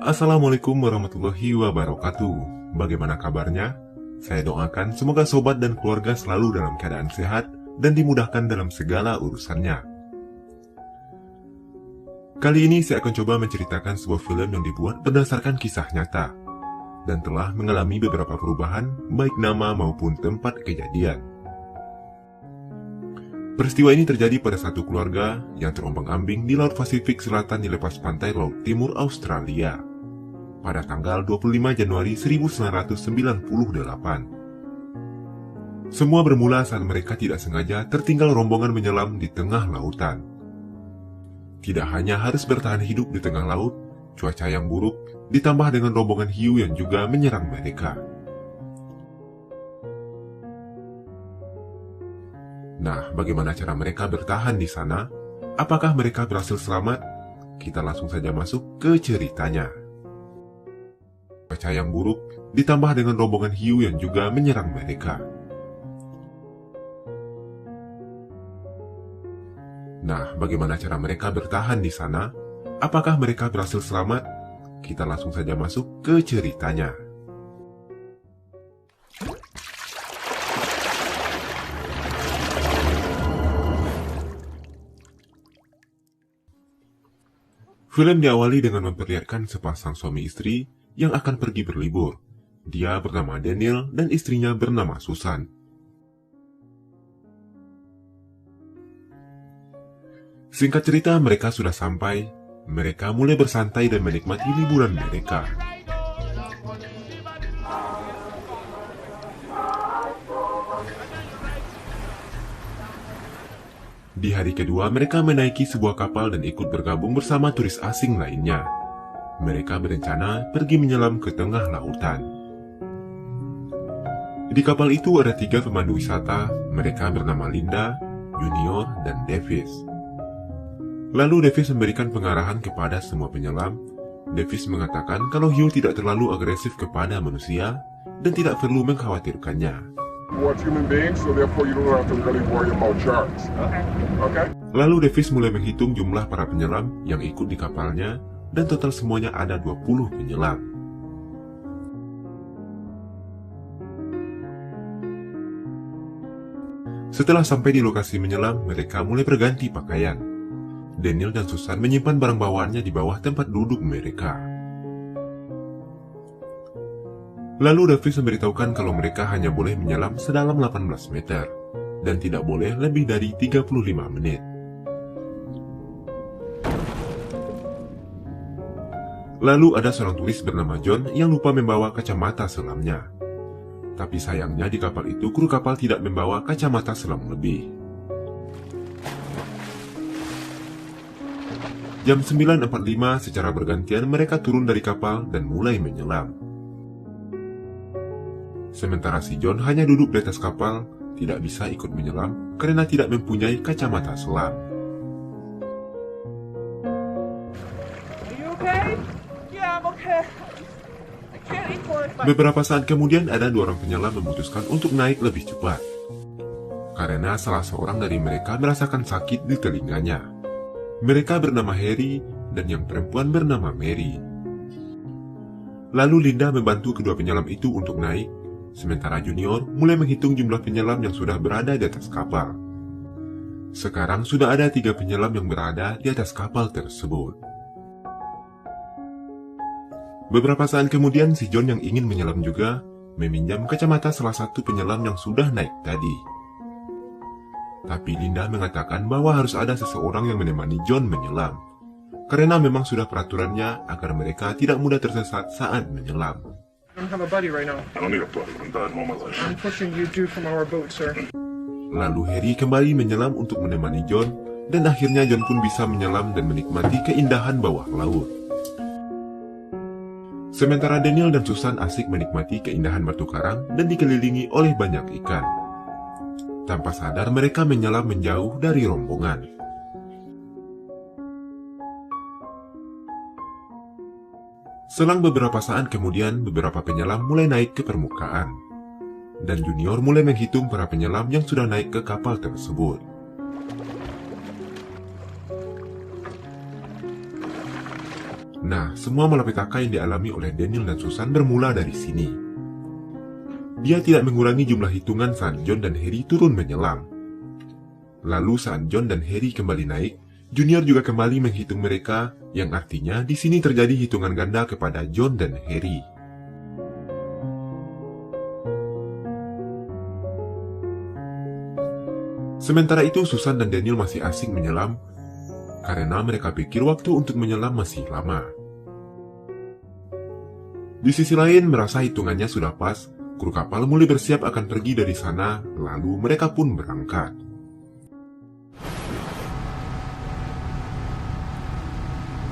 Assalamualaikum warahmatullahi wabarakatuh. Bagaimana kabarnya? Saya doakan semoga sobat dan keluarga selalu dalam keadaan sehat dan dimudahkan dalam segala urusannya. Kali ini saya akan coba menceritakan sebuah film yang dibuat berdasarkan kisah nyata dan telah mengalami beberapa perubahan baik nama maupun tempat kejadian. Peristiwa ini terjadi pada satu keluarga yang terombang-ambing di Laut Pasifik Selatan di lepas pantai Laut Timur Australia pada tanggal 25 Januari 1998. Semua bermula saat mereka tidak sengaja tertinggal rombongan menyelam di tengah lautan. Tidak hanya harus bertahan hidup di tengah laut, cuaca yang buruk ditambah dengan rombongan hiu yang juga menyerang mereka. Nah, bagaimana cara mereka bertahan di sana? Apakah mereka berhasil selamat? Kita langsung saja masuk ke ceritanya. Cuaca yang buruk ditambah dengan rombongan hiu yang juga menyerang mereka. Nah, bagaimana cara mereka bertahan di sana? Apakah mereka berhasil selamat? Kita langsung saja masuk ke ceritanya. Film diawali dengan memperlihatkan sepasang suami istri yang akan pergi berlibur. Dia bernama Daniel dan istrinya bernama Susan. Singkat cerita, mereka sudah sampai. Mereka mulai bersantai dan menikmati liburan mereka. Di hari kedua, mereka menaiki sebuah kapal dan ikut bergabung bersama turis asing lainnya. Mereka berencana pergi menyelam ke tengah lautan. Di kapal itu ada 3 pemandu wisata. Mereka bernama Linda, Junior, dan Davis. Lalu Davis memberikan pengarahan kepada semua penyelam. Davis mengatakan kalau hiu tidak terlalu agresif kepada manusia dan tidak perlu mengkhawatirkannya. Lalu Davis mulai menghitung jumlah para penyelam yang ikut di kapalnya dan total semuanya ada 20 penyelam. Setelah sampai di lokasi menyelam, mereka mulai berganti pakaian. Daniel dan Susan menyimpan barang bawaannya di bawah tempat duduk mereka. Lalu Davis memberitahukan kalau mereka hanya boleh menyelam sedalam 18 meter dan tidak boleh lebih dari 35 menit. Lalu ada seorang turis bernama John yang lupa membawa kacamata selamnya. Tapi sayangnya di kapal itu kru kapal tidak membawa kacamata selam lebih. Jam 9.45 secara bergantian mereka turun dari kapal dan mulai menyelam. Sementara si John hanya duduk di atas kapal, tidak bisa ikut menyelam karena tidak mempunyai kacamata selam. Beberapa saat kemudian ada 2 orang penyelam memutuskan untuk naik lebih cepat. Karena salah seorang dari mereka merasakan sakit di telinganya. Mereka bernama Harry dan yang perempuan bernama Mary. Lalu Linda membantu kedua penyelam itu untuk naik, sementara Junior mulai menghitung jumlah penyelam yang sudah berada di atas kapal. Sekarang sudah ada 3 penyelam yang berada di atas kapal tersebut. Beberapa saat kemudian si John yang ingin menyelam juga meminjam kacamata salah satu penyelam yang sudah naik tadi. Tapi Linda mengatakan bahwa harus ada seseorang yang menemani John menyelam, karena memang sudah peraturannya agar mereka tidak mudah tersesat saat menyelam. Lalu Harry kembali menyelam untuk menemani John, dan akhirnya John pun bisa menyelam dan menikmati keindahan bawah laut. Sementara Daniel dan Susan asik menikmati keindahan batu karang dan dikelilingi oleh banyak ikan. Tanpa sadar mereka menyelam menjauh dari rombongan. Selang beberapa saat kemudian, beberapa penyelam mulai naik ke permukaan. Dan Junior mulai menghitung para penyelam yang sudah naik ke kapal tersebut. Nah, semua malapetaka yang dialami oleh Daniel dan Susan bermula dari sini. Dia tidak mengurangi jumlah hitungan saat John dan Harry turun menyelam. Lalu saat John dan Harry kembali naik, Junior juga kembali menghitung mereka, yang artinya di sini terjadi hitungan ganda kepada John dan Harry. Sementara itu, Susan dan Daniel masih asik menyelam, karena mereka pikir waktu untuk menyelam masih lama. Di sisi lain, merasa hitungannya sudah pas, kru kapal mulai bersiap akan pergi dari sana, lalu mereka pun berangkat.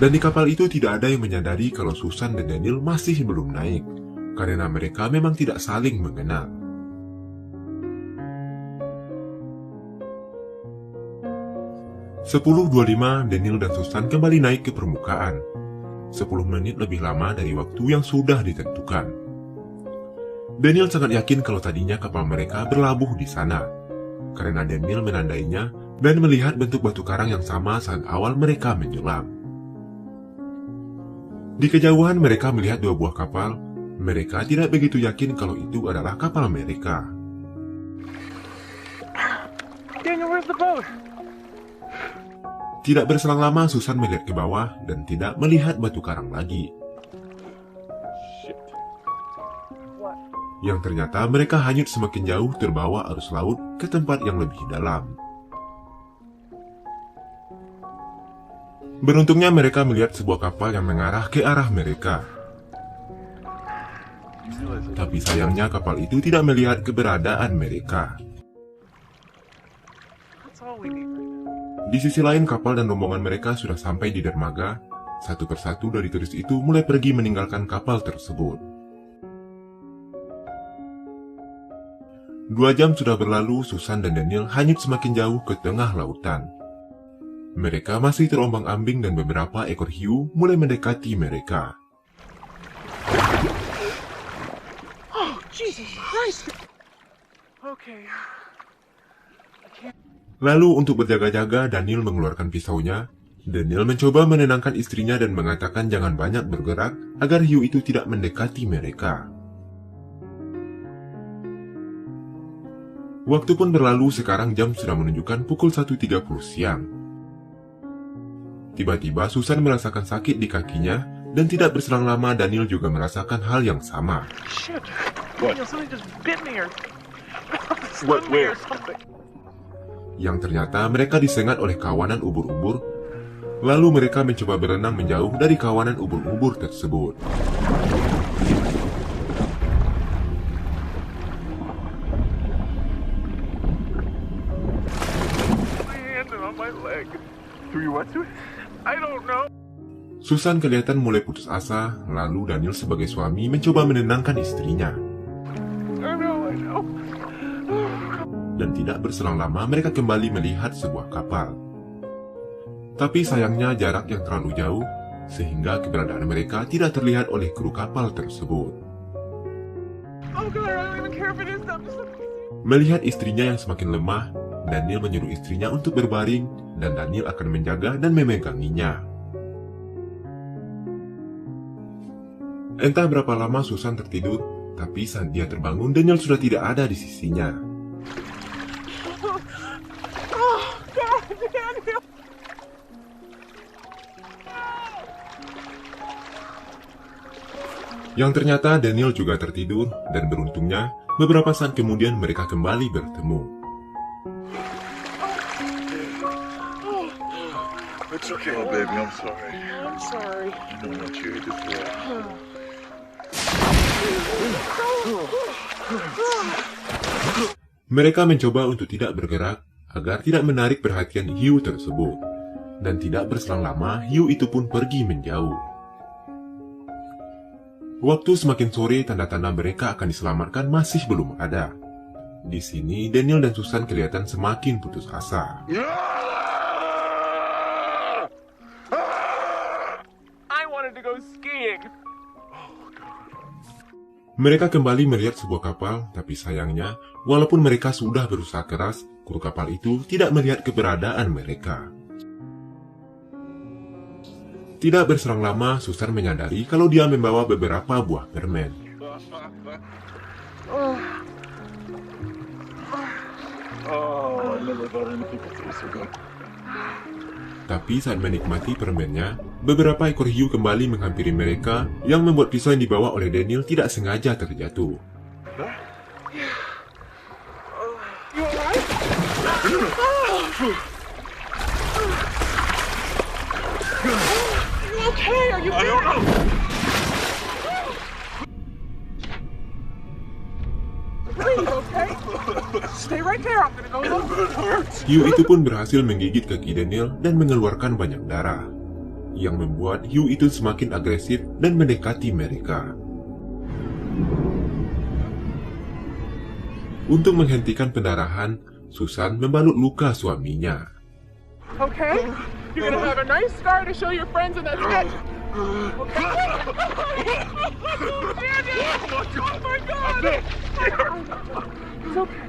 Dan di kapal itu tidak ada yang menyadari kalau Susan dan Daniel masih belum naik, karena mereka memang tidak saling mengenal. Sepuluh 25, Daniel dan Susan kembali naik ke permukaan. 10 menit lebih lama dari waktu yang sudah ditentukan. Daniel sangat yakin kalau tadinya kapal mereka berlabuh di sana, karena Daniel menandainya dan melihat bentuk batu karang yang sama saat awal mereka menyelam. Di kejauhan mereka melihat dua buah kapal. Mereka tidak begitu yakin kalau itu adalah kapal mereka. Daniel, where's the boat? Tidak berselang lama, Susan melihat ke bawah dan tidak melihat batu karang lagi. Shit. What? Yang ternyata mereka hanyut semakin jauh terbawa arus laut ke tempat yang lebih dalam. Beruntungnya mereka melihat sebuah kapal yang mengarah ke arah mereka. Tapi sayangnya kapal itu tidak melihat keberadaan mereka. That's all we need right now. Di sisi lain, kapal dan rombongan mereka sudah sampai di dermaga. Satu persatu dari turis itu mulai pergi meninggalkan kapal tersebut. 2 jam sudah berlalu, Susan dan Daniel hanyut semakin jauh ke tengah lautan. Mereka masih terombang-ambing dan beberapa ekor hiu mulai mendekati mereka. Oh, Jesus Christ! Okay. Lalu untuk berjaga-jaga, Daniel mengeluarkan pisaunya. Daniel mencoba menenangkan istrinya dan mengatakan jangan banyak bergerak agar hiu itu tidak mendekati mereka. Waktu pun berlalu, sekarang jam sudah menunjukkan pukul 1.30 siang. Tiba-tiba Susan merasakan sakit di kakinya dan tidak berselang lama Daniel juga merasakan hal yang sama. Shit. What? Daniel, something just bit me or What, stung me where? or something. Yang ternyata mereka disengat oleh kawanan ubur-ubur. Lalu mereka mencoba berenang menjauh dari kawanan ubur-ubur tersebut. My hand and on my leg. Through your wetsuit? I don't know. Susan kelihatan mulai putus asa, lalu Daniel sebagai suami mencoba menenangkan istrinya. I know. Dan tidak berselang lama mereka kembali melihat sebuah kapal. Tapi sayangnya jarak yang terlalu jauh, sehingga keberadaan mereka tidak terlihat oleh kru kapal tersebut. Oh God, I don't even care if it is them. Melihat istrinya yang semakin lemah, Daniel menyuruh istrinya untuk berbaring, dan Daniel akan menjaga dan memeganginya. Entah berapa lama Susan tertidur, tapi saat dia terbangun, Daniel sudah tidak ada di sisinya. Oh God, Daniel. Yang ternyata Daniel juga tertidur, dan beruntungnya, beberapa saat kemudian mereka kembali bertemu. It's okay, oh, baby. I'm sorry. I'm sorry. I don't want you to fall. Mereka mencoba untuk tidak bergerak, agar tidak menarik perhatian hiu tersebut. Dan tidak berselang lama, hiu itu pun pergi menjauh. Waktu semakin sore, tanda-tanda mereka akan diselamatkan masih belum ada. Di sini, Daniel dan Susan kelihatan semakin putus asa. I wanted to go skiing. Mereka kembali melihat sebuah kapal, tapi sayangnya, walaupun mereka sudah berusaha keras, kru kapal itu tidak melihat keberadaan mereka. Tidak berselang lama, Susan menyadari kalau dia membawa beberapa buah permen. Oh, I never thought anything could taste so good. Tapi saat menikmati permennya, beberapa ekor hiu kembali menghampiri mereka yang membuat pisau yang dibawa oleh Daniel tidak sengaja terjatuh. You alright? You okay? Are you I don't know. breathe, okay? Stay right there. I'm gonna go look. It hurts. Hiu itu pun berhasil menggigit kaki Daniel dan mengeluarkan banyak darah, yang membuat hiu itu semakin agresif dan mendekati mereka. Untuk menghentikan pendarahan, Susan membalut luka suaminya. Okay? You're gonna have a nice scar to show your friends and that's it. Okay? Daniel! Oh my God! It's okay.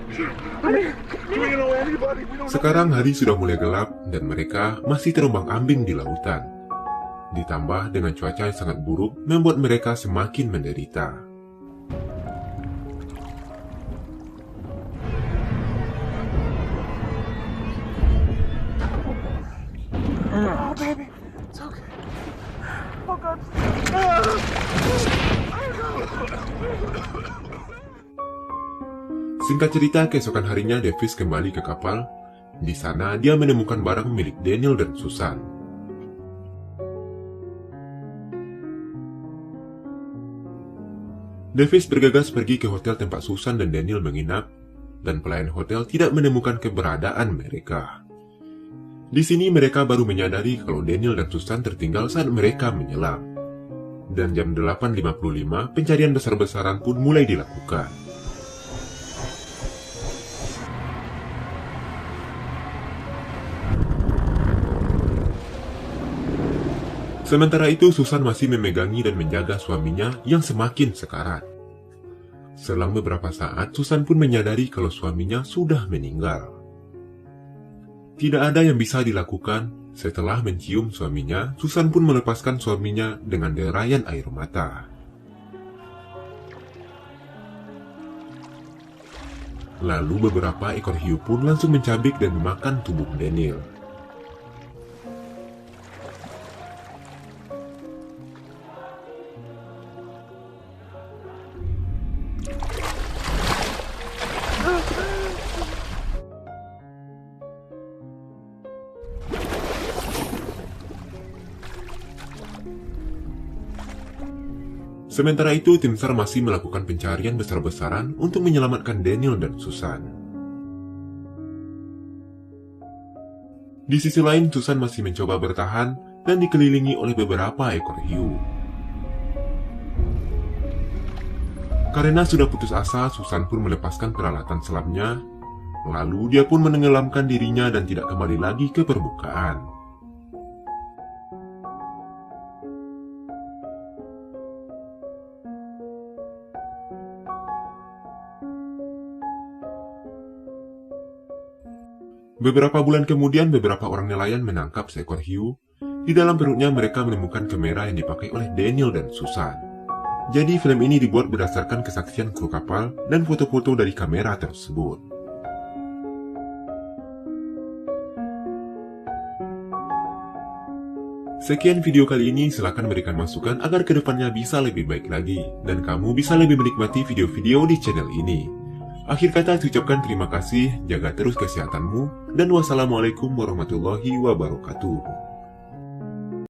Do we know anybody? We don't know. Sekarang hari sudah mulai gelap dan mereka masih terombang-ambing di lautan. Ditambah dengan cuaca yang sangat buruk membuat mereka semakin menderita. Oh, baby. It's okay. Oh, God. Singkat cerita, keesokan harinya Davis kembali ke kapal. Di sana dia menemukan barang milik Daniel dan Susan. Davis bergegas pergi ke hotel tempat Susan dan Daniel menginap, dan pelayan hotel tidak menemukan keberadaan mereka. Di sini mereka baru menyadari kalau Daniel dan Susan tertinggal saat mereka menyelam. Dan jam 8.55 pencarian besar-besaran pun mulai dilakukan. Sementara itu, Susan masih memegangi dan menjaga suaminya yang semakin sekarat. Selang beberapa saat, Susan pun menyadari kalau suaminya sudah meninggal. Tidak ada yang bisa dilakukan. Setelah mencium suaminya, Susan pun melepaskan suaminya dengan derayan air mata. Lalu beberapa ekor hiu pun langsung mencabik dan memakan tubuh Daniel. Sementara itu, tim SAR masih melakukan pencarian besar-besaran untuk menyelamatkan Daniel dan Susan. Di sisi lain, Susan masih mencoba bertahan dan dikelilingi oleh beberapa ekor hiu. Karena sudah putus asa, Susan pun melepaskan peralatan selamnya, lalu dia pun menenggelamkan dirinya dan tidak kembali lagi ke permukaan. Beberapa bulan kemudian, beberapa orang nelayan menangkap seekor hiu. Di dalam perutnya mereka menemukan kamera yang dipakai oleh Daniel dan Susan. Jadi film ini dibuat berdasarkan kesaksian kru kapal dan foto-foto dari kamera tersebut. Sekian video kali ini, silakan berikan masukan agar kedepannya bisa lebih baik lagi, dan kamu bisa lebih menikmati video-video di channel ini. Akhir kata, ucapkan terima kasih, jaga terus kesehatanmu, dan wassalamualaikum warahmatullahi wabarakatuh.